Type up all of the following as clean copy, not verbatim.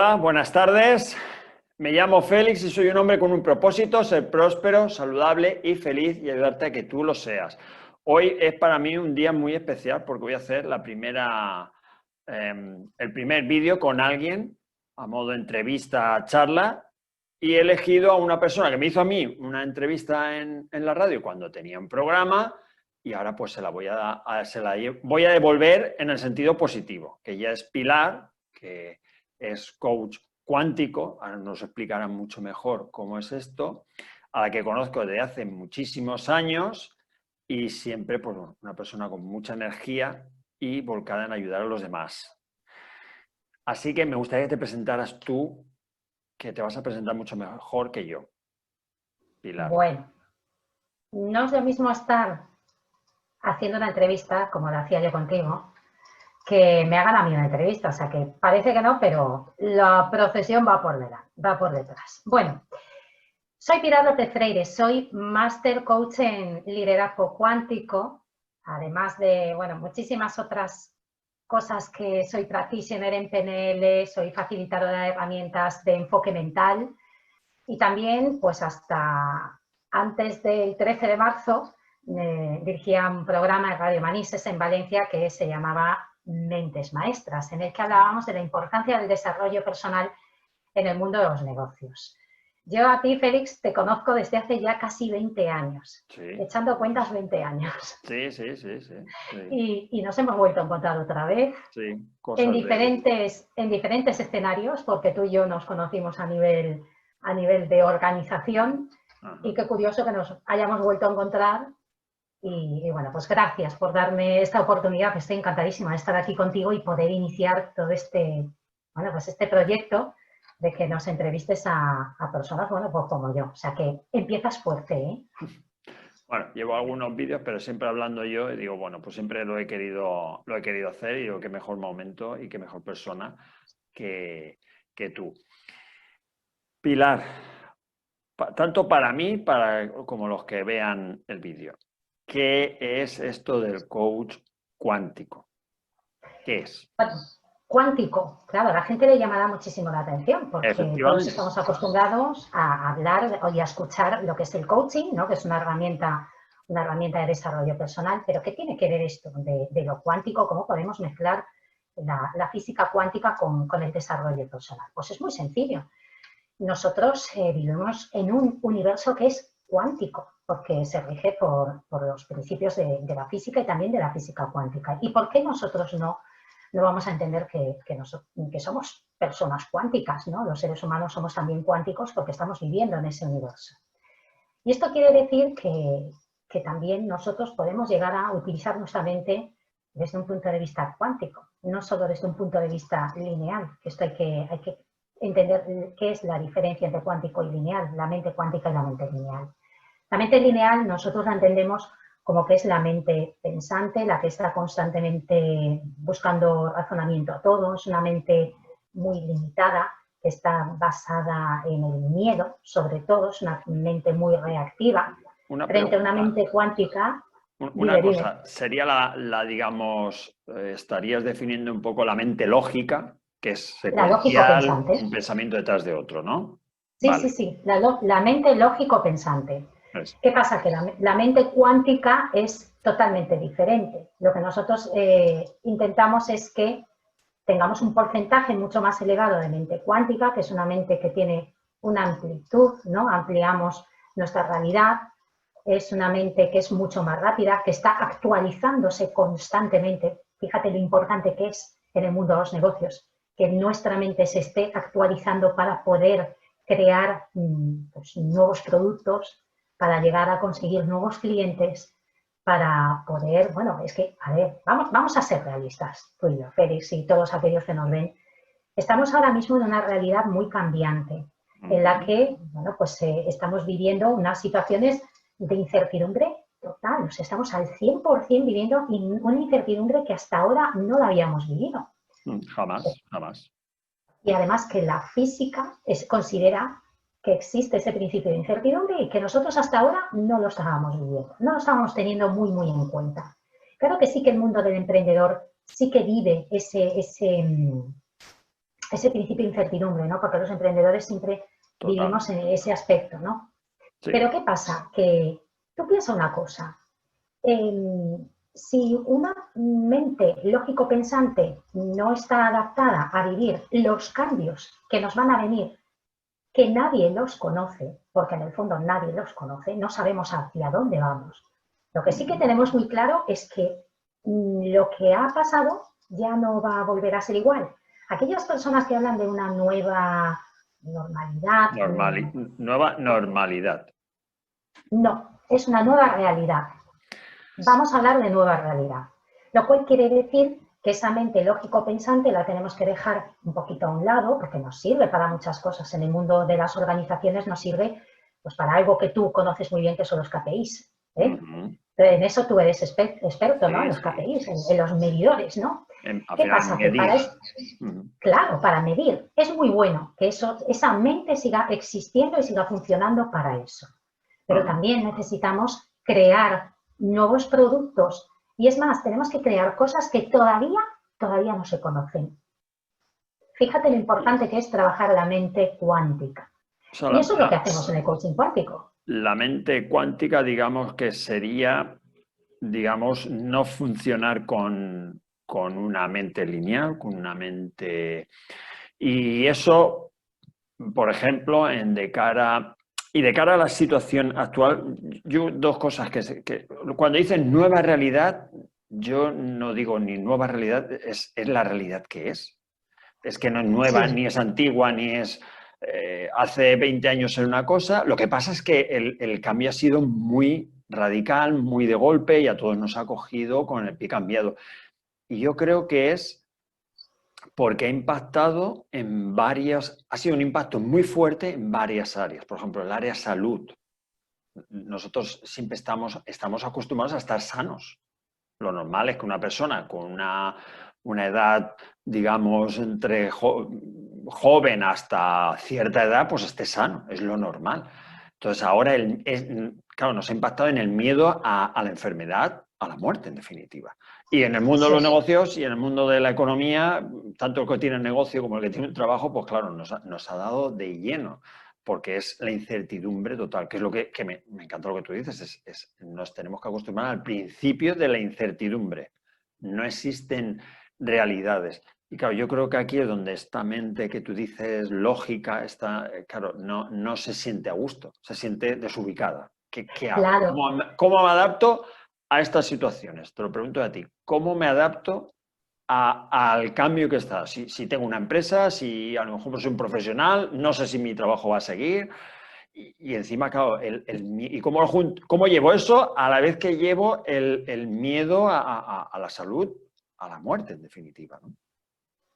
Hola, buenas tardes. Me llamo Félix y soy un hombre con un propósito: ser próspero, saludable y feliz, y ayudarte a que tú lo seas. Hoy es para mí un día muy especial porque voy a hacer el primer vídeo con alguien a modo de entrevista, charla, y he elegido a una persona que me hizo a mí una entrevista en la radio cuando tenía un programa, y ahora pues se la voy a devolver en el sentido positivo, que ella es Pilar, que es coach cuántico. Ahora nos explicará mucho mejor cómo es esto, a la que conozco desde hace muchísimos años, y siempre pues, una persona con mucha energía y volcada en ayudar a los demás. Así que me gustaría que te presentaras tú, que te vas a presentar mucho mejor que yo, Pilar. Bueno, no es lo mismo estar haciendo una entrevista, como la hacía yo contigo, que me hagan a mí una entrevista. O sea que parece que no, pero la procesión va por detrás. Bueno, soy Pilar López Freire, soy Master Coach en liderazgo cuántico, además de, bueno, muchísimas otras cosas. Que soy practitioner en PNL, soy facilitadora de herramientas de enfoque mental. Y también, pues hasta antes del 13 de marzo, dirigía un programa de Radio Manises en Valencia que se llamaba Mentes Maestras, en el que hablábamos de la importancia del desarrollo personal en el mundo de los negocios. Yo a ti, Félix, te conozco desde hace ya casi 20 años, Sí. Echando cuentas 20 años. Sí. Y nos hemos vuelto a encontrar otra vez. Sí, En cosas de... diferentes escenarios, porque tú y yo nos conocimos a nivel de organización. Ajá. Y qué curioso que nos hayamos vuelto a encontrar. Y bueno, pues gracias por darme esta oportunidad. Estoy encantadísima de estar aquí contigo y poder iniciar todo este proyecto de que nos entrevistes a personas, bueno, pues como yo. O sea que empiezas fuerte, ¿eh? Bueno, llevo algunos vídeos, pero siempre hablando yo, y digo, bueno, pues siempre lo he querido hacer, y digo, qué mejor momento y qué mejor persona que tú. Pilar, tanto para mí como los que vean el vídeo, ¿qué es esto del coach cuántico? ¿Qué es? Bueno, cuántico, claro, a la gente le llamará muchísimo la atención porque todos Efectivamente. estamos acostumbrados a hablar y a escuchar lo que es el coaching, ¿no? Que es una herramienta de desarrollo personal. Pero ¿qué tiene que ver esto de lo cuántico? ¿Cómo podemos mezclar la física cuántica con el desarrollo personal? Pues es muy sencillo. Nosotros vivimos en un universo que es cuántico, porque se rige por los principios de la física y también de la física cuántica. ¿Y por qué nosotros no vamos a entender que somos personas cuánticas, ¿no? Los seres humanos somos también cuánticos porque estamos viviendo en ese universo. Y esto quiere decir que también nosotros podemos llegar a utilizar nuestra mente desde un punto de vista cuántico, no solo desde un punto de vista lineal, que esto hay que entender qué es la diferencia entre cuántico y lineal, la mente cuántica y la mente lineal. La mente lineal nosotros la entendemos como que es la mente pensante, la que está constantemente buscando razonamiento a todo. Es una mente muy limitada, que está basada en el miedo, sobre todo. Es una mente muy reactiva. Una Frente a una pregunta. mente cuántica, Una dime. cosa, sería digamos, estarías definiendo un poco la mente lógica, que es La lógico secuencial, pensante. un pensamiento detrás de otro, ¿no? Sí, Vale. sí, la mente lógico pensante. Es. ¿Qué pasa? Que la mente cuántica es totalmente diferente. Lo que nosotros intentamos es que tengamos un porcentaje mucho más elevado de mente cuántica, que es una mente que tiene una amplitud, ¿no? Ampliamos nuestra realidad. Es una mente que es mucho más rápida, que está actualizándose constantemente. Fíjate lo importante que es en el mundo de los negocios, que nuestra mente se esté actualizando para poder crear pues, nuevos productos, para llegar a conseguir nuevos clientes, para poder, bueno, es que, a ver, vamos a ser realistas, tú y yo, Félix, y todos aquellos que nos ven. Estamos ahora mismo en una realidad muy cambiante, en la que, bueno, pues estamos viviendo unas situaciones de incertidumbre total. O sea, estamos al 100% viviendo una incertidumbre que hasta ahora no la habíamos vivido. Jamás. Y además que la física considera que existe ese principio de incertidumbre y que nosotros hasta ahora no lo estábamos viviendo, no lo estábamos teniendo muy en cuenta. Claro que sí, que el mundo del emprendedor sí que vive ese principio de incertidumbre, ¿no? Porque los emprendedores siempre vivimos en ese aspecto, ¿no? Sí. Pero ¿qué pasa? Que tú piensas una cosa. Si una mente lógico-pensante no está adaptada a vivir los cambios que nos van a venir, que nadie los conoce, porque en el fondo nadie los conoce, no sabemos hacia dónde vamos. Lo que sí que tenemos muy claro es que lo que ha pasado ya no va a volver a ser igual. Aquellas personas que hablan de una nueva normalidad. Nueva normalidad. No, es una nueva realidad. Vamos a hablar de nueva realidad. Lo cual quiere decir que esa mente lógico-pensante la tenemos que dejar un poquito a un lado, porque nos sirve para muchas cosas. En el mundo de las organizaciones nos sirve pues, para algo que tú conoces muy bien, que son los KPIs. En eso tú eres experto, ¿no? En los KPIs, en los medidores, ¿no? ¿Qué pasa? Que para eso, claro, para medir, es muy bueno que esa mente siga existiendo y siga funcionando para eso. Pero también necesitamos crear nuevos productos. Y es más, tenemos que crear cosas que todavía no se conocen. Fíjate lo importante que es trabajar la mente cuántica. Y eso es lo que hacemos en el coaching cuántico. La mente cuántica, digamos que sería, digamos, no funcionar con una mente lineal, con una mente... Y eso, por ejemplo, de cara a la situación actual, yo dos cosas que cuando dicen nueva realidad, yo no digo ni nueva realidad, es la realidad que es. Es que no es nueva, sí, ni es antigua, ni es hace 20 años era una cosa. Lo que pasa es que el cambio ha sido muy radical, muy de golpe y a todos nos ha cogido con el pie cambiado. Y yo creo que es porque ha impactado en ha sido un impacto muy fuerte en varias áreas. Por ejemplo, el área salud. Nosotros siempre estamos acostumbrados a estar sanos. Lo normal es que una persona con una edad, digamos, entre joven hasta cierta edad, pues esté sano, es lo normal. Entonces ahora, claro, nos ha impactado en el miedo a la enfermedad, a la muerte, en definitiva. Y en el mundo de los negocios y en el mundo de la economía, tanto el que tiene un negocio como el que tiene un trabajo, pues claro, nos ha dado de lleno, porque es la incertidumbre total, que es lo que me encanta lo que tú dices, nos tenemos que acostumbrar al principio de la incertidumbre. No existen realidades. Y claro, yo creo que aquí es donde esta mente que tú dices lógica, claro, no se siente a gusto, se siente desubicada. ¿Qué hago? Claro. ¿Cómo me adapto a estas situaciones? Te lo pregunto a ti. ¿Cómo me adapto al cambio que está? Si tengo una empresa, si a lo mejor soy un profesional, no sé si mi trabajo va a seguir. Y encima, claro, ¿y cómo llevo eso a la vez que llevo el miedo a la salud, a la muerte, en definitiva, ¿no?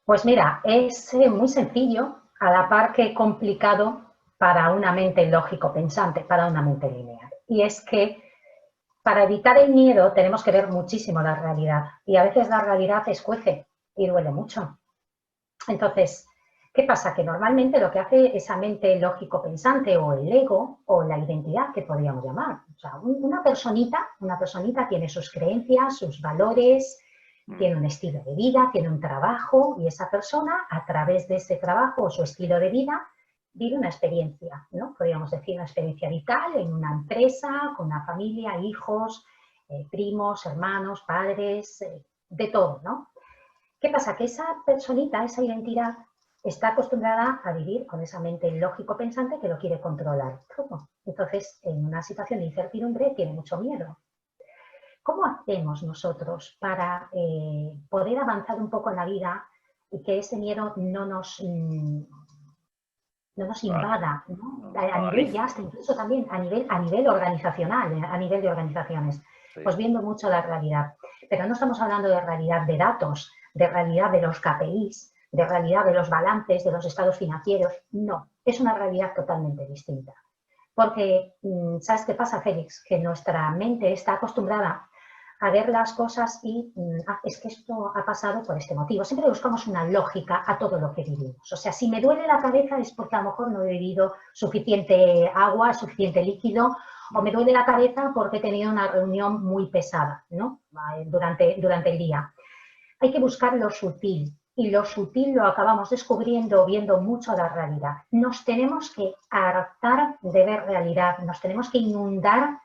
Pues mira, es muy sencillo, a la par que complicado para una mente lógico-pensante, para una mente lineal. Y es que para evitar el miedo tenemos que ver muchísimo la realidad. Y a veces la realidad escuece y duele mucho. Entonces, ¿qué pasa? Que normalmente lo que hace esa mente lógico-pensante o el ego o la identidad que podríamos llamar. O sea, una personita tiene sus creencias, sus valores, tiene un estilo de vida, tiene un trabajo y esa persona, a través de ese trabajo o su estilo de vida, vive una experiencia, ¿no? Podríamos decir una experiencia vital en una empresa, con una familia, hijos, primos, hermanos, padres, de todo, ¿no? ¿Qué pasa? Que esa personita, esa identidad, está acostumbrada a vivir con esa mente lógico-pensante que lo quiere controlar todo. Entonces, en una situación de incertidumbre, tiene mucho miedo. ¿Cómo hacemos nosotros para poder avanzar un poco en la vida y que ese miedo no nos invada, ¿no? A nivel ya hasta incluso también a nivel organizacional, a nivel de organizaciones? Sí. Pues viendo mucho la realidad. Pero no estamos hablando de realidad de datos, de realidad de los KPIs, de realidad de los balances, de los estados financieros. No, es una realidad totalmente distinta. Porque, ¿sabes qué pasa, Félix? Que nuestra mente está acostumbrada a ver las cosas y es que esto ha pasado por este motivo. Siempre buscamos una lógica a todo lo que vivimos. O sea, si me duele la cabeza es porque a lo mejor no he bebido suficiente agua, suficiente líquido, o me duele la cabeza porque he tenido una reunión muy pesada, ¿no? Durante el día. Hay que buscar lo sutil, y lo sutil lo acabamos descubriendo viendo mucho la realidad. Nos tenemos que hartar de ver realidad, nos tenemos que inundar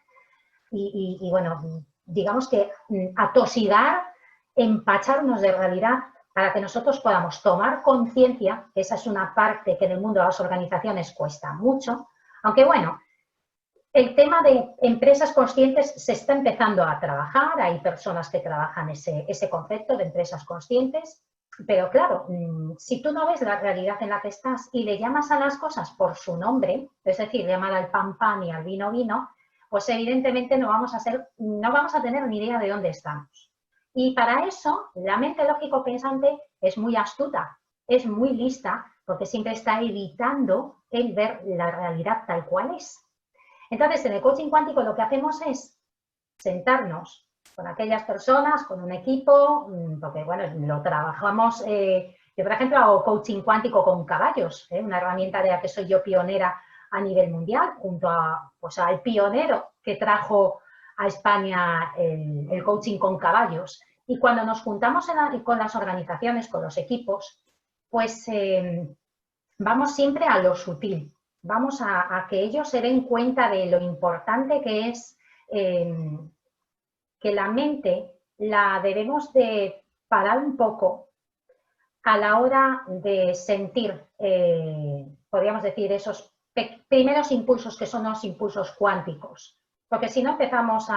y bueno, digamos que atosigar, empacharnos de realidad para que nosotros podamos tomar conciencia, que esa es una parte que en el mundo de las organizaciones cuesta mucho, aunque bueno, el tema de empresas conscientes se está empezando a trabajar, hay personas que trabajan ese concepto de empresas conscientes, pero claro, si tú no ves la realidad en la que estás y le llamas a las cosas por su nombre, es decir, llamar al pan pan y al vino vino, pues evidentemente no vamos a tener ni idea de dónde estamos. Y para eso, la mente lógico pensante es muy astuta, es muy lista, porque siempre está evitando el ver la realidad tal cual es. Entonces, en el coaching cuántico lo que hacemos es sentarnos con aquellas personas, con un equipo, porque, bueno, lo trabajamos, yo, por ejemplo, hago coaching cuántico con caballos, una herramienta de la que soy yo pionera a nivel mundial, junto a, pues, al pionero que trajo a España el coaching con caballos. Y cuando nos juntamos con las organizaciones, con los equipos, pues vamos siempre a lo sutil. Vamos a que ellos se den cuenta de lo importante que es que la mente la debemos de parar un poco a la hora de sentir, podríamos decir, esos primeros impulsos que son los impulsos cuánticos. Porque si no empezamos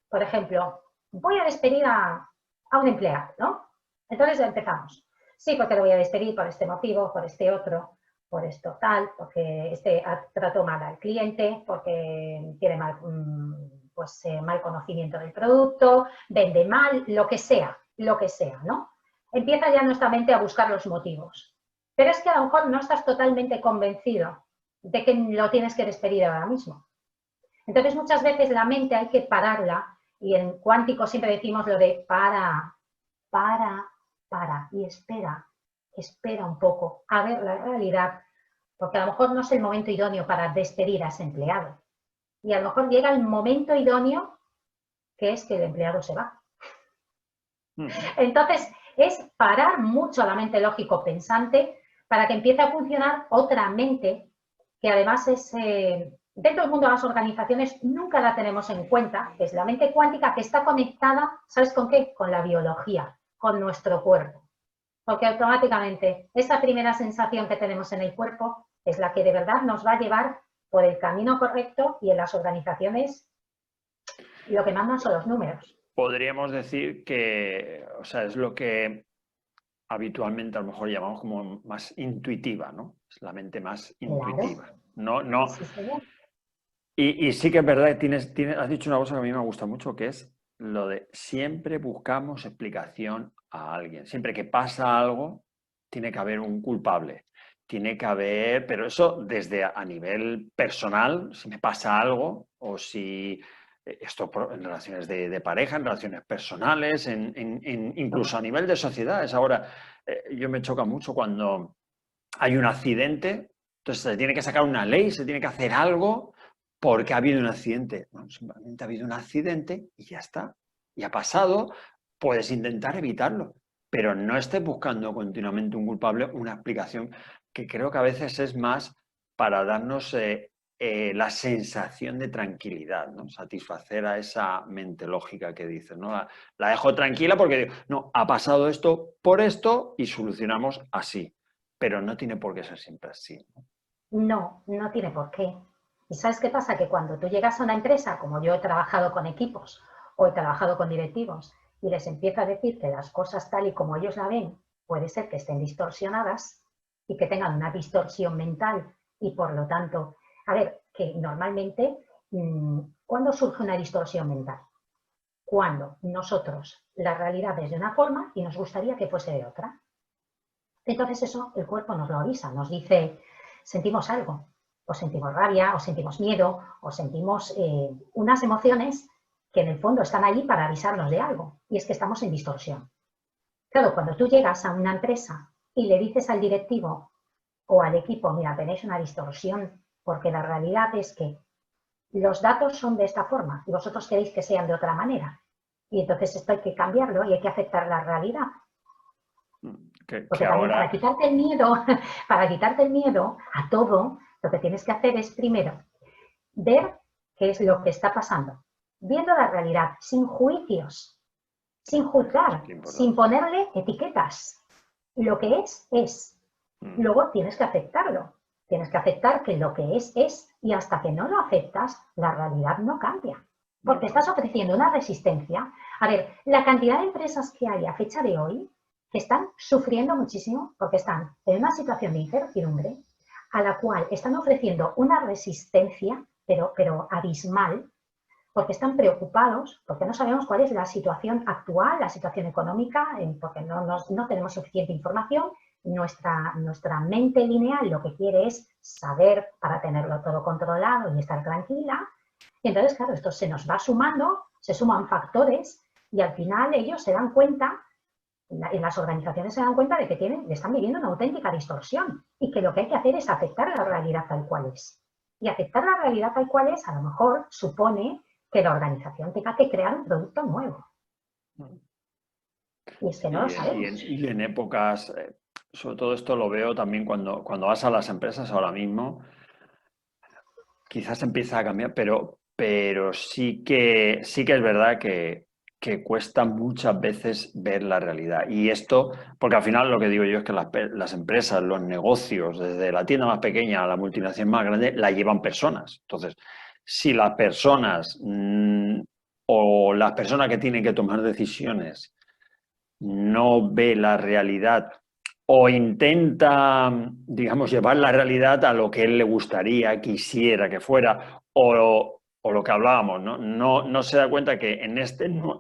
por ejemplo, voy a despedir a un empleado, ¿no? Entonces empezamos. Sí, porque lo voy a despedir por este motivo, por este otro, por esto tal, porque trató mal al cliente, porque tiene mal conocimiento del producto, vende mal, lo que sea, ¿no? Empieza ya nuestra mente a buscar los motivos. Pero es que a lo mejor no estás totalmente convencido de que lo tienes que despedir ahora mismo. Entonces, muchas veces la mente hay que pararla, y en cuántico siempre decimos lo de para y espera un poco a ver la realidad, porque a lo mejor no es el momento idóneo para despedir a ese empleado. Y a lo mejor llega el momento idóneo, que es que el empleado se va. Entonces, es parar mucho la mente lógico pensante para que empiece a funcionar otra mente, que además es, dentro del mundo de las organizaciones nunca la tenemos en cuenta, que es la mente cuántica que está conectada, ¿sabes con qué? Con la biología, con nuestro cuerpo. Porque automáticamente esa primera sensación que tenemos en el cuerpo es la que de verdad nos va a llevar por el camino correcto, y en las organizaciones lo que mandan son los números. Podríamos decir que, o sea, es lo que habitualmente a lo mejor llamamos como más intuitiva, ¿no? Es la mente más intuitiva. Claro. No. Sí, señor. Y sí que es verdad que has dicho una cosa que a mí me gusta mucho, que es lo de siempre buscamos explicación a alguien. Siempre que pasa algo, tiene que haber un culpable. Tiene que haber, pero eso desde a nivel personal, si me pasa algo, o si esto en relaciones de pareja, en relaciones personales, incluso a nivel de sociedades. Ahora, yo me choca mucho cuando hay un accidente, entonces se tiene que sacar una ley, se tiene que hacer algo porque ha habido un accidente. Bueno, simplemente ha habido un accidente y ya está. Y ha pasado, puedes intentar evitarlo, pero no estés buscando continuamente un culpable, una explicación que creo que a veces es más para darnos la sensación de tranquilidad, ¿no? Satisfacer a esa mente lógica que dices, ¿no? La dejo tranquila porque digo, no, ha pasado esto por esto y solucionamos así, pero no tiene por qué ser siempre así, ¿no? No, no tiene por qué. ¿Y sabes qué pasa? Que cuando tú llegas a una empresa, como yo he trabajado con equipos o he trabajado con directivos, y les empiezo a decir que las cosas tal y como ellos la ven, puede ser que estén distorsionadas y que tengan una distorsión mental, y por lo tanto, a ver, que normalmente, ¿cuándo surge una distorsión mental? Cuando nosotros la realidad es de una forma y nos gustaría que fuese de otra. Entonces eso el cuerpo nos lo avisa, nos dice, sentimos algo, o sentimos rabia, o sentimos miedo, o sentimos unas emociones que en el fondo están allí para avisarnos de algo, y es que estamos en distorsión. Claro, cuando tú llegas a una empresa y le dices al directivo o al equipo, mira, tenéis una distorsión, porque la realidad es que los datos son de esta forma y vosotros queréis que sean de otra manera. Y entonces esto hay que cambiarlo y hay que aceptar la realidad. Porque también ahora... para quitarte el miedo a todo, lo que tienes que hacer es primero ver qué es lo que está pasando, viendo la realidad, sin juicios, sin juzgar, sin ponerle etiquetas. Lo que es. Luego tienes que aceptarlo. Tienes que aceptar que lo que es, y hasta que no lo aceptas, la realidad no cambia. Porque estás ofreciendo una resistencia. A ver, la cantidad de empresas que hay a fecha de hoy que están sufriendo muchísimo porque están en una situación de incertidumbre a la cual están ofreciendo una resistencia, pero abismal, porque están preocupados, porque no sabemos cuál es la situación actual, la situación económica, porque no tenemos suficiente información. Nuestra mente lineal lo que quiere es saber para tenerlo todo controlado y estar tranquila. Y entonces, claro, esto se nos va sumando, se suman factores y al final ellos se dan cuenta, en las organizaciones se dan cuenta de que están viviendo una auténtica distorsión y que lo que hay que hacer es aceptar la realidad tal cual es. Y aceptar la realidad tal cual es, a lo mejor, supone que la organización tenga que crear un producto nuevo. Y es que no lo sabemos. Y en épocas, sobre todo esto lo veo también cuando vas a las empresas ahora mismo, quizás empieza a cambiar, pero sí que es verdad que cuesta muchas veces ver la realidad. Y esto, porque al final lo que digo yo es que las empresas, los negocios, desde la tienda más pequeña a la multinacional más grande, la llevan personas. Entonces, si las personas o las personas que tienen que tomar decisiones no ve la realidad o intenta, digamos, llevar la realidad a lo que él le gustaría, quisiera que fuera, o lo que hablábamos, ¿no? No se da cuenta que en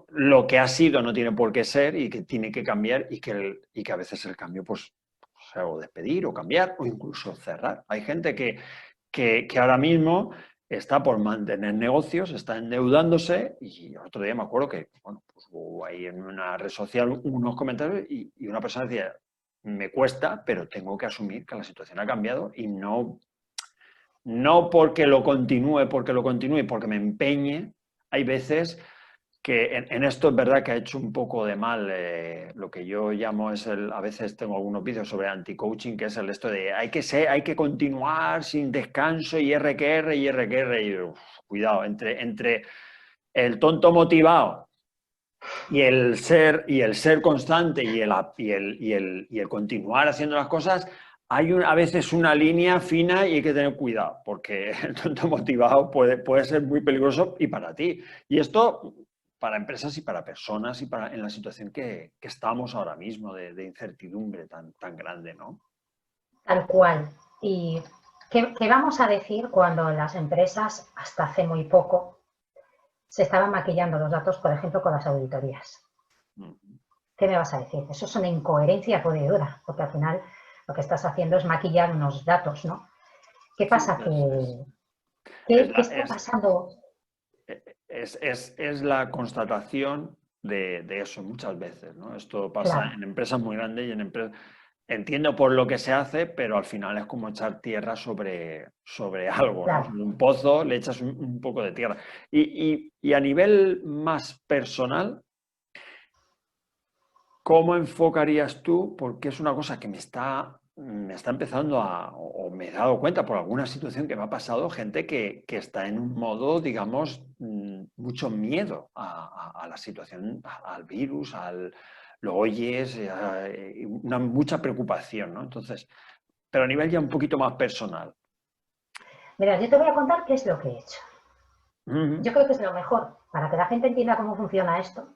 lo que ha sido no tiene por qué ser y que tiene que cambiar y que a veces el cambio, pues, o despedir o cambiar o incluso cerrar. Hay gente que ahora mismo está por mantener negocios, está endeudándose y el otro día me acuerdo que, bueno, pues hubo ahí en una red social unos comentarios y una persona decía, me cuesta, pero tengo que asumir que la situación ha cambiado y no porque lo continúe, porque me empeñe. Hay veces que en esto es verdad que ha hecho un poco de mal lo que yo llamo a veces tengo algunos vídeos sobre anti-coaching, que es esto de hay que continuar sin descanso y R que R y R que R. Y cuidado, entre el tonto motivado y el ser constante y el continuar haciendo las cosas, hay a veces una línea fina y hay que tener cuidado, porque el tonto motivado puede ser muy peligroso y para ti. Y esto para empresas y para personas y en la situación que estamos ahora mismo de incertidumbre tan grande, ¿no? Tal cual. ¿Y qué vamos a decir cuando las empresas, hasta hace muy poco, se estaban maquillando los datos, por ejemplo, con las auditorías? ¿Qué me vas a decir? Eso es una incoherencia pura y dura, porque al final lo que estás haciendo es maquillar unos datos, ¿no? ¿Qué pasa? ¿Qué está pasando? Es la constatación de eso muchas veces, ¿no? Esto pasa Claro. en empresas muy grandes y en empresas... Entiendo por lo que se hace, pero al final es como echar tierra sobre algo, Claro. ¿no? Sobre un pozo le echas un poco de tierra. Y a nivel más personal, ¿cómo enfocarías tú? Porque es una cosa que me está empezando o me he dado cuenta por alguna situación que me ha pasado, gente que está en un modo, digamos, mucho miedo a la situación, al virus, lo oyes, mucha preocupación, ¿no? Entonces, pero a nivel ya un poquito más personal. Mira, yo te voy a contar qué es lo que he hecho. Yo creo que es lo mejor, para que la gente entienda cómo funciona esto.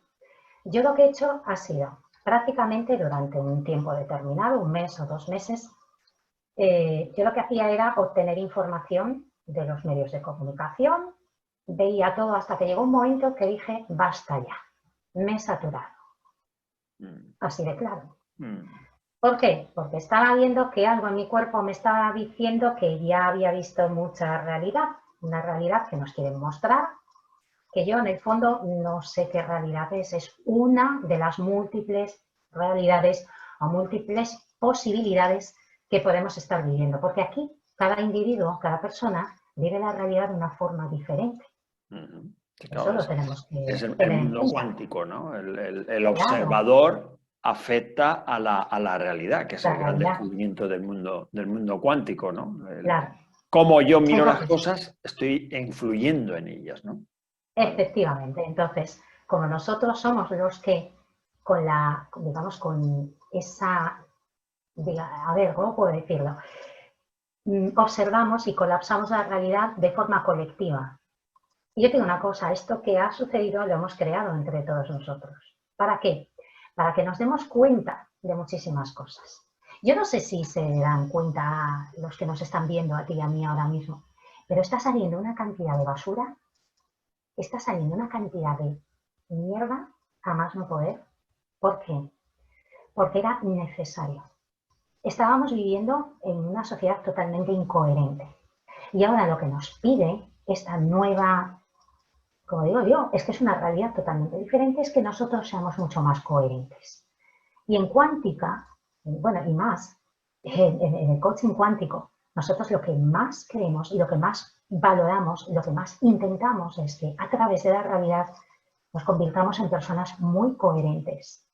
Yo lo que he hecho ha sido, prácticamente durante un tiempo determinado, 1 mes o 2 meses, yo lo que hacía era obtener información de los medios de comunicación, veía todo hasta que llegó un momento que dije, basta ya, me he saturado. Así de claro. ¿Por qué? Porque estaba viendo que algo en mi cuerpo me estaba diciendo que ya había visto mucha realidad, una realidad que nos quieren mostrar, que yo en el fondo no sé qué realidad es una de las múltiples realidades o múltiples posibilidades que podemos estar viviendo, porque aquí cada individuo, cada persona vive la realidad de una forma diferente. Sí, eso lo tenemos que es el tener en mundo cuenta. cuántico, ¿no? El observador afecta a la realidad, que es el La gran realidad, descubrimiento del mundo cuántico, ¿no? claro. Cómo yo miro las Entonces, cosas, estoy influyendo en ellas, ¿no? Vale. efectivamente, entonces, como nosotros somos los que con la, digamos, con esa, a ver, ¿cómo puedo decirlo? Observamos y colapsamos la realidad de forma colectiva. Y yo te digo una cosa, esto que ha sucedido lo hemos creado entre todos nosotros. ¿Para qué? Para que nos demos cuenta de muchísimas cosas. Yo no sé si se dan cuenta los que nos están viendo a ti y a mí ahora mismo, pero está saliendo una cantidad de basura, está saliendo una cantidad de mierda a más no poder. ¿Por qué? Porque era necesario. Estábamos viviendo en una sociedad totalmente incoherente. Y ahora lo que nos pide esta nueva, como digo yo, es que es una realidad totalmente diferente, es que nosotros seamos mucho más coherentes. Y en cuántica, bueno, y más, en el coaching cuántico, nosotros lo que más queremos y lo que más valoramos, lo que más intentamos es que a través de la realidad nos convirtamos en personas muy coherentes.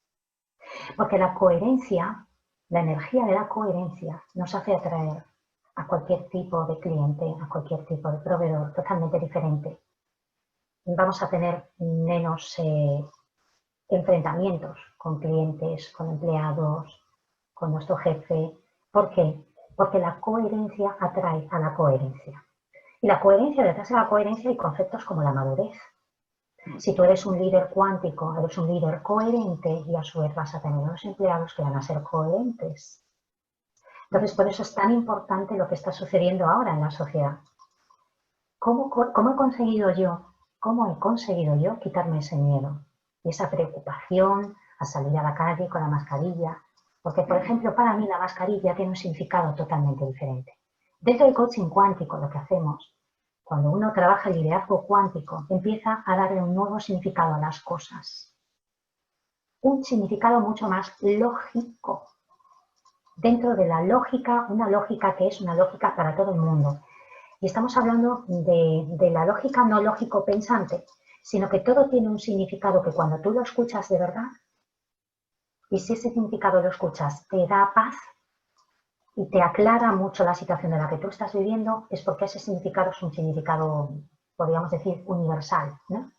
Porque la coherencia, la energía de la coherencia nos hace atraer a cualquier tipo de cliente, a cualquier tipo de proveedor totalmente diferente. Vamos a tener menos enfrentamientos con clientes, con empleados, con nuestro jefe. ¿Por qué? Porque la coherencia atrae a la coherencia. Y la coherencia, detrás de la coherencia hay conceptos como la madurez. Si tú eres un líder cuántico, eres un líder coherente y a su vez vas a tener unos empleados que van a ser coherentes. Entonces, por eso es tan importante lo que está sucediendo ahora en la sociedad. ¿Cómo he conseguido yo quitarme ese miedo y esa preocupación a salir a la calle con la mascarilla? Porque, por ejemplo, para mí la mascarilla tiene un significado totalmente diferente. Dentro del coaching cuántico, lo que hacemos, cuando uno trabaja el liderazgo cuántico, empieza a darle un nuevo significado a las cosas. Un significado mucho más lógico. Dentro de la lógica, una lógica que es una lógica para todo el mundo. Y estamos hablando de la lógica no lógico pensante, sino que todo tiene un significado que cuando tú lo escuchas de verdad, y si ese significado lo escuchas, te da paz y te aclara mucho la situación de la que tú estás viviendo, es porque ese significado es un significado, podríamos decir, universal, ¿no?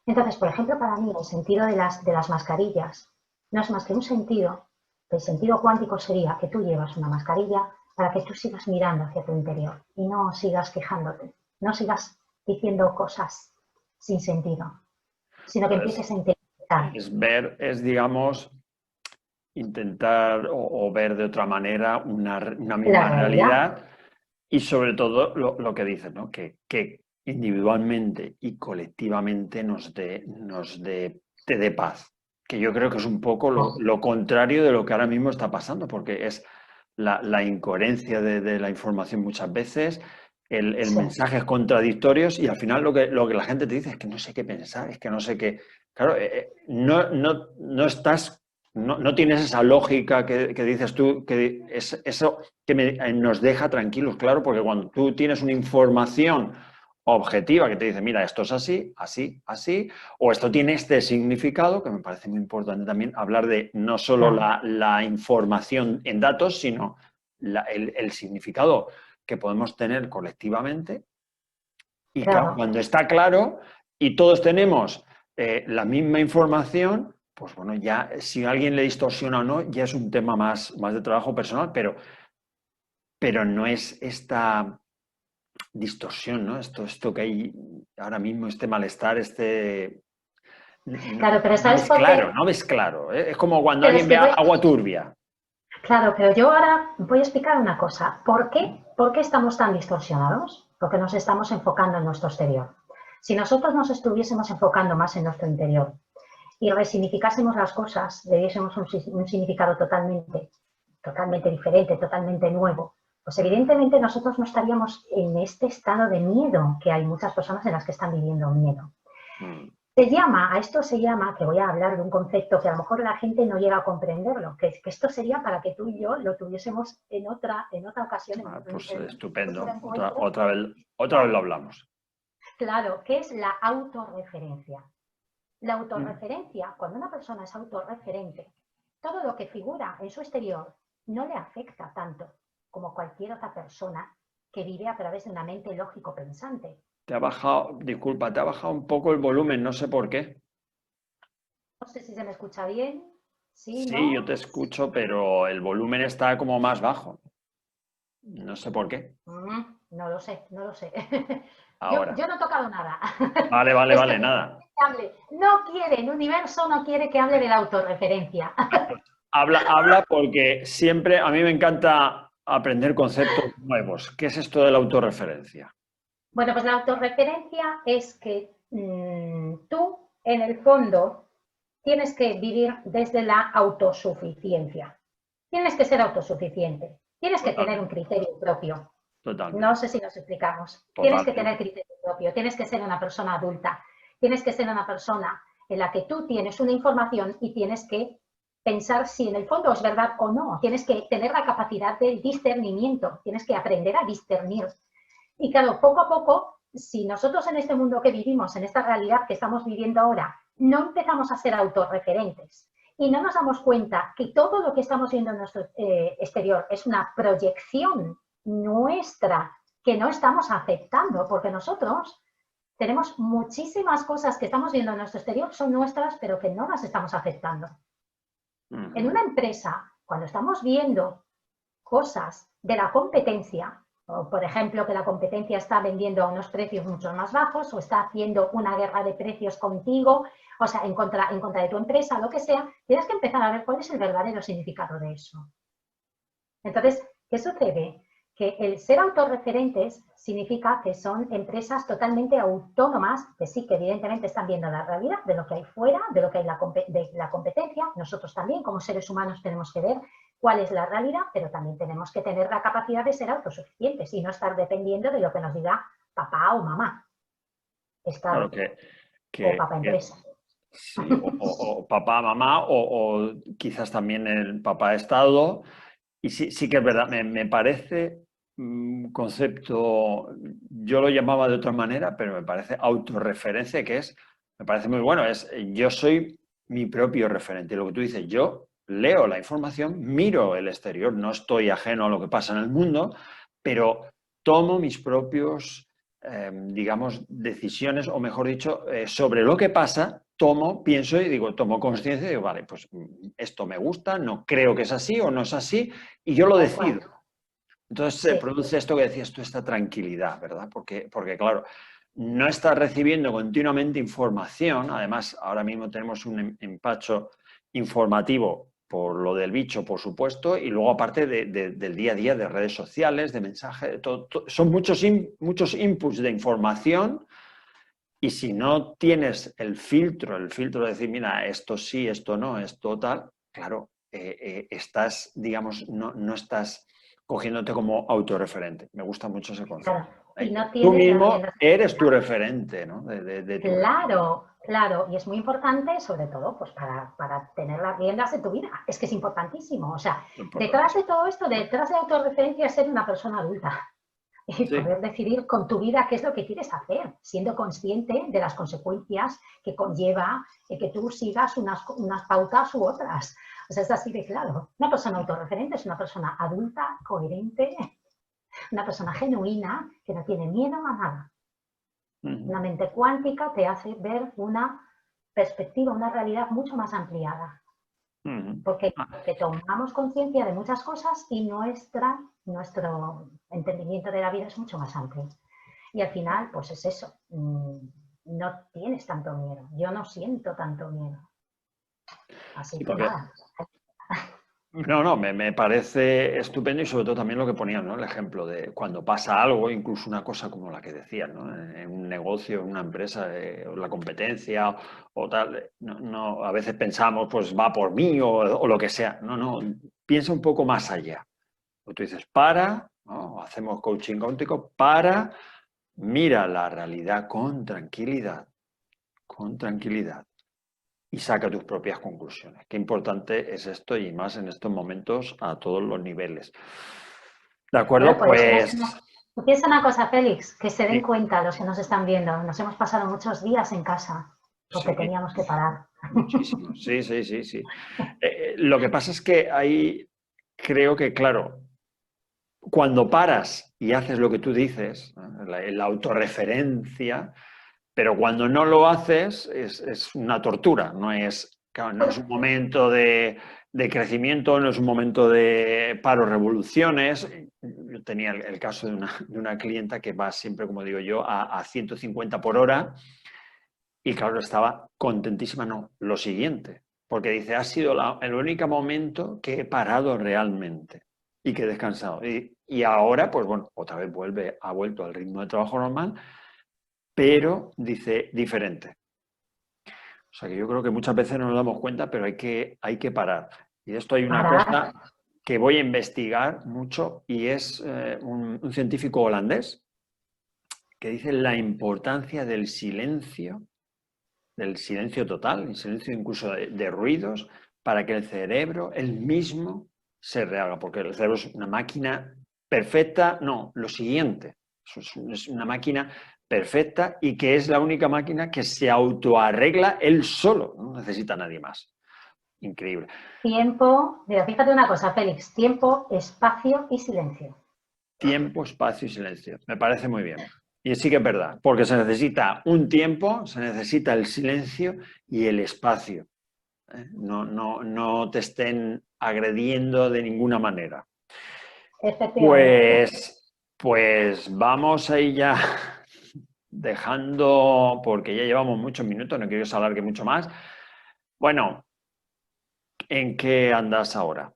Entonces, por ejemplo, para mí el sentido de las mascarillas no es más que un sentido. El sentido cuántico sería que tú llevas una mascarilla para que tú sigas mirando hacia tu interior y no sigas quejándote, no sigas diciendo cosas sin sentido, sino que Entonces, empieces a interpretar. digamos, intentar o ver de otra manera una La misma realidad, realidad y sobre todo lo que dices, ¿no? Que individualmente y colectivamente te dé paz. Que yo creo que es un poco lo contrario de lo que ahora mismo está pasando, porque es la incoherencia de la información muchas veces, el sí, mensajes contradictorios y al final lo que la gente te dice es que no sé qué pensar, es que no sé qué. Claro, no estás, no tienes esa lógica que dices tú, que es eso que nos deja tranquilos, claro, porque cuando tú tienes una información objetiva que te dice, mira, esto es así, así, así, o esto tiene este significado, que me parece muy importante también hablar de no solo claro, la información en datos, sino el significado que podemos tener colectivamente. Y claro, claro. cuando está claro y todos tenemos la misma información, pues bueno, ya si a alguien le distorsiona o no, ya es un tema más de trabajo personal, pero no es esta distorsión, ¿no? Esto que hay ahora mismo, este malestar, no, Claro, pero no ¿sabes ves por claro, qué? no ves claro, ¿eh? Es como cuando Pero alguien es ve que voy, agua turbia. claro, pero yo ahora voy a explicar una cosa. ¿Por qué? ¿Por qué estamos tan distorsionados? Porque nos estamos enfocando en nuestro exterior. Si nosotros nos estuviésemos enfocando más en nuestro interior y resignificásemos las cosas, le diésemos un significado totalmente diferente, totalmente nuevo, pues evidentemente nosotros no estaríamos en este estado de miedo que hay muchas personas en las que están viviendo miedo. Mm. A esto se llama, que voy a hablar de un concepto que a lo mejor la gente no llega a comprenderlo, que esto sería para que tú y yo lo tuviésemos en otra ocasión, Pues en otro estupendo. encuentro. Otra vez lo hablamos. Claro, que es la autorreferencia. La Mm. autorreferencia, cuando una persona es autorreferente, todo lo que figura en su exterior no le afecta tanto como cualquier otra persona que vive a través de una mente lógico-pensante. Te ha bajado, disculpa, te ha bajado un poco el volumen, no sé por qué. No sé si se me escucha bien. Sí, Sí, yo ¿no? te escucho, pero el volumen está como más bajo. No sé por qué. No lo sé, no lo sé. Ahora. Yo no he tocado nada. Vale, vale, Es que vale, nada. no quiere, el universo no quiere que hable de la autorreferencia. Habla porque siempre a mí me encanta aprender conceptos nuevos. ¿Qué es esto de la autorreferencia? Bueno, pues la autorreferencia es que tú, en el fondo, tienes que vivir desde la autosuficiencia. Tienes que ser autosuficiente. Tienes que tener un Totalmente, criterio propio. No totalmente, sé si nos explicamos. Tienes que tener totalmente. criterio propio. Tienes que ser una persona adulta. Tienes que ser una persona en la que tú tienes una información y tienes que pensar si en el fondo es verdad o no. Tienes que tener la capacidad del discernimiento. Tienes que aprender a discernir. Y claro, poco a poco, si nosotros en este mundo que vivimos, en esta realidad que estamos viviendo ahora, no empezamos a ser autorreferentes y no nos damos cuenta que todo lo que estamos viendo en nuestro exterior es una proyección nuestra que no estamos aceptando, porque nosotros tenemos muchísimas cosas que estamos viendo en nuestro exterior, son nuestras, pero que no las estamos aceptando. En una empresa, cuando estamos viendo cosas de la competencia, o por ejemplo que la competencia está vendiendo a unos precios mucho más bajos o está haciendo una guerra de precios contigo, o sea, en contra de tu empresa, lo que sea, tienes que empezar a ver cuál es el verdadero significado de eso. Entonces, ¿qué sucede? Que el ser autorreferentes significa que son empresas totalmente autónomas, que sí, que evidentemente están viendo la realidad de lo que hay fuera, de lo que hay de la competencia. Nosotros también, como seres humanos, tenemos que ver cuál es la realidad, pero también tenemos que tener la capacidad de ser autosuficientes y no estar dependiendo de lo que nos diga papá o mamá. Claro Estado. O que, papá que empresa. sí, o papá, mamá, o quizás también el papá Estado. Y sí, sí que es verdad, me parece un concepto, yo lo llamaba de otra manera, pero me parece autorreferencia, que es, me parece muy bueno, es yo soy mi propio referente. Lo que tú dices, yo leo la información, miro el exterior, no estoy ajeno a lo que pasa en el mundo, pero tomo mis propios, digamos, decisiones, o mejor dicho, sobre lo que pasa, pienso y digo, tomo conciencia y digo, vale, pues esto me gusta, no creo que es así o no es así, y yo lo Tal cual. decido. Entonces se Sí. produce esto que decías tú, esta tranquilidad, ¿verdad? Porque claro, no estás recibiendo continuamente información, además ahora mismo tenemos un empacho informativo por lo del bicho, por supuesto, y luego aparte del día a día de redes sociales, de mensajes, son muchos inputs de información y si no tienes el filtro de decir, mira, esto sí, esto no, esto tal, claro, estás, digamos, no estás cogiéndote como autorreferente. Me gusta mucho ese Claro. concepto. Y no Tú tienes las mismo riendas. eres tu referente, ¿no? De tu realidad. Claro, claro, y es muy importante, sobre todo, pues para tener las riendas de tu vida. Es que es importantísimo. O sea, Lo detrás de importantísimo. todo esto, detrás de autorreferencia, es ser una persona adulta y Sí. poder decidir con tu vida qué es lo que quieres hacer, siendo consciente de las consecuencias que conlleva que tú sigas unas pautas u otras. O sea, es así de claro. Una persona autorreferente es una persona adulta, coherente, una persona genuina que no tiene miedo a nada. Una mente cuántica te hace ver una perspectiva, una realidad mucho más ampliada, porque tomamos conciencia de muchas cosas y nuestro entendimiento de la vida es mucho más amplio. Y al final, pues es eso, no tienes tanto miedo, yo no siento tanto miedo. Así Sí, que porque nada. no, me parece estupendo y sobre todo también lo que ponían, ¿no? El ejemplo de cuando pasa algo, incluso una cosa como la que decían, ¿no? En un negocio, en una empresa, o la competencia o tal, a veces pensamos, pues va por mí o lo que sea. No, piensa un poco más allá. O tú dices, ¿no? Hacemos coaching cuántico, mira la realidad con tranquilidad y saca tus propias conclusiones. Qué importante es esto y más en estos momentos a todos los niveles. De Bueno, acuerdo, pues pues piensa una cosa, Félix, que se den sí, cuenta los que nos están viendo. Nos hemos pasado muchos días en casa porque sí, teníamos que parar. muchísimo. Sí, sí, sí, sí. Lo que pasa es que ahí creo que, claro, cuando paras y haces lo que tú dices, la autorreferencia, pero cuando no lo haces es una tortura, no es, claro, no es un momento de crecimiento, no es un momento de paro revoluciones. Yo tenía el caso de una clienta que va siempre, como digo yo, a 150 por hora y claro, estaba contentísima, no, lo siguiente, porque dice, ha sido el único momento que he parado realmente y que he descansado. Y ahora, pues bueno, otra vez ha vuelto al ritmo de trabajo normal, pero dice diferente. O sea que yo creo que muchas veces no nos damos cuenta, pero hay que parar. Y de esto hay una Parar. cosa que voy a investigar mucho y es un científico holandés que dice la importancia del silencio total, el silencio incluso de ruidos, para que el cerebro, él mismo, se rehaga, porque el cerebro es una máquina perfecta, no, lo siguiente, es una máquina perfecta y que es la única máquina que se autoarregla él solo, no necesita nadie más. Increíble. Tiempo, mira, fíjate una cosa, Félix, tiempo, espacio y silencio. Tiempo, espacio y silencio. Me parece muy bien. Y sí que es verdad, porque se necesita un tiempo, se necesita el silencio y el espacio. No te estén agrediendo de ninguna manera. Efectivamente. Pues vamos ahí ya dejando, porque ya llevamos muchos minutos, no quiero que se alargue mucho más. Bueno, ¿en qué andas ahora?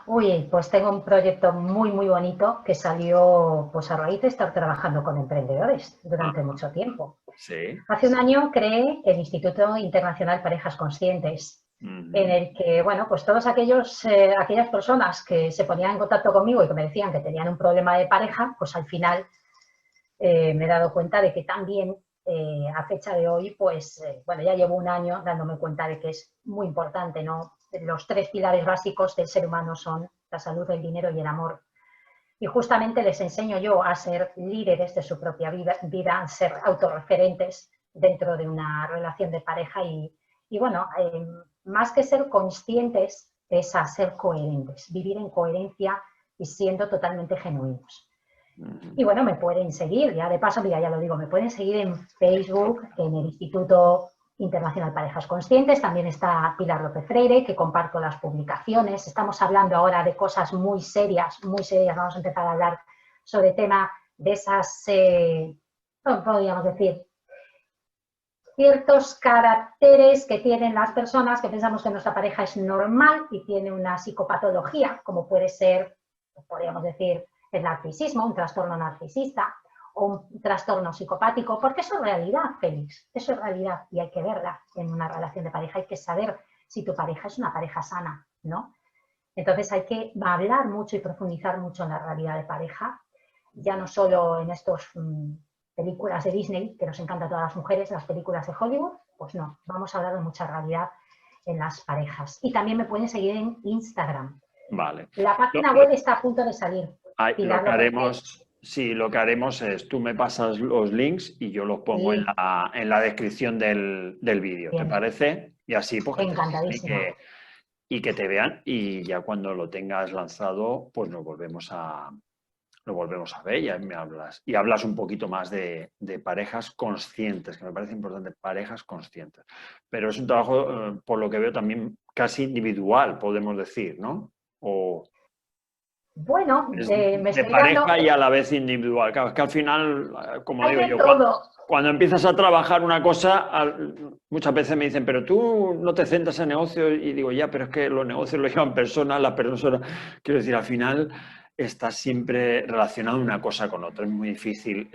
Uy, pues tengo un proyecto muy, muy bonito que salió pues a raíz de estar trabajando con emprendedores Ah, durante mucho tiempo. sí. Hace un año creé el Instituto Internacional Parejas Conscientes, en Ujú. el que, bueno, pues todos aquellas personas que se ponían en contacto conmigo y que me decían que tenían un problema de pareja, pues al final me he dado cuenta de que también a fecha de hoy, pues, bueno, ya llevo un año dándome cuenta de que es muy importante, ¿no? Los tres pilares básicos del ser humano son la salud, el dinero y el amor. Y justamente les enseño yo a ser líderes de su propia vida, a ser autorreferentes dentro de una relación de pareja y bueno, más que ser conscientes es a ser coherentes, vivir en coherencia y siendo totalmente genuinos. Y bueno, me pueden seguir, ya de paso, mira, ya lo digo, me pueden seguir en Facebook, en el Instituto Internacional Parejas Conscientes, también está Pilar López Freire, que comparto las publicaciones. Estamos hablando ahora de cosas muy serias, vamos a empezar a hablar sobre el tema de esas, ¿cómo podríamos decir? Ciertos caracteres que tienen las personas que pensamos que nuestra pareja es normal y tiene una psicopatología, como puede ser, podríamos decir, el narcisismo, un trastorno narcisista o un trastorno psicopático, porque eso es realidad, Félix, eso es realidad y hay que verla en una relación de pareja, hay que saber si tu pareja es una pareja sana, ¿no? Entonces hay que hablar mucho y profundizar mucho en la realidad de pareja, ya no solo en estos películas de Disney, que nos encantan a todas las mujeres, las películas de Hollywood, pues no, vamos a hablar de mucha realidad en las parejas. Y también me pueden seguir en Instagram. Vale. La Lo, página lo- web está a punto de salir. lo Pilar que López Pérez. haremos, sí, lo que haremos es tú me pasas los links y yo los pongo Sí, en la descripción del vídeo, ¿te bien, parece? Y así pues que te sigan encantadísima. y que te vean y ya cuando lo tengas lanzado, pues lo volvemos a ver y me hablas. Y hablas un poquito más de parejas conscientes, que me parece importante, parejas conscientes. Pero es un trabajo, por lo que veo, también casi individual, podemos decir, ¿no? O Bueno, es me de estoy dando, pareja y a la vez individual. Claro, es que al final, como hay digo de yo, todo. cuando empiezas a trabajar una cosa, muchas veces me dicen, pero tú no te centras en negocios y digo, ya, pero es que los negocios lo llevan personas, las personas, quiero decir, al final está siempre relacionado una cosa con otra. Es muy difícil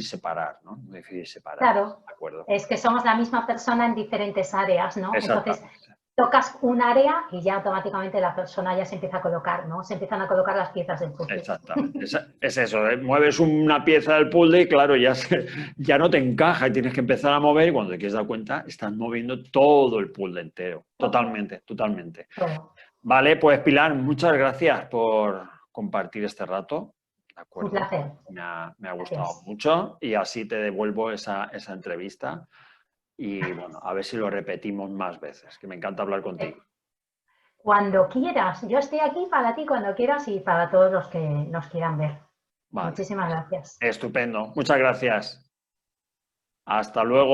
separar, ¿no? Muy difícil separar. Claro, ¿De acuerdo? es que somos la misma persona en diferentes áreas, ¿no? Entonces, Exactamente. tocas un área y ya automáticamente la persona ya se empieza a colocar, ¿no? Se empiezan a colocar las piezas del puzzle. Exactamente. Es eso, ¿eh? Mueves una pieza del puzzle y claro, ya no te encaja y tienes que empezar a mover y cuando te quieres dar cuenta estás moviendo todo el puzzle entero. Totalmente, totalmente. Todo. Vale, pues Pilar, muchas gracias por compartir este rato. ¿De Un acuerdo? placer. Me ha gustado Gracias. mucho y así te devuelvo esa entrevista y bueno, a ver si lo repetimos más veces, que me encanta hablar contigo. Cuando quieras, yo estoy aquí para ti cuando quieras y para todos los que nos quieran ver. Vale. Muchísimas gracias. Estupendo. Muchas gracias. Hasta luego.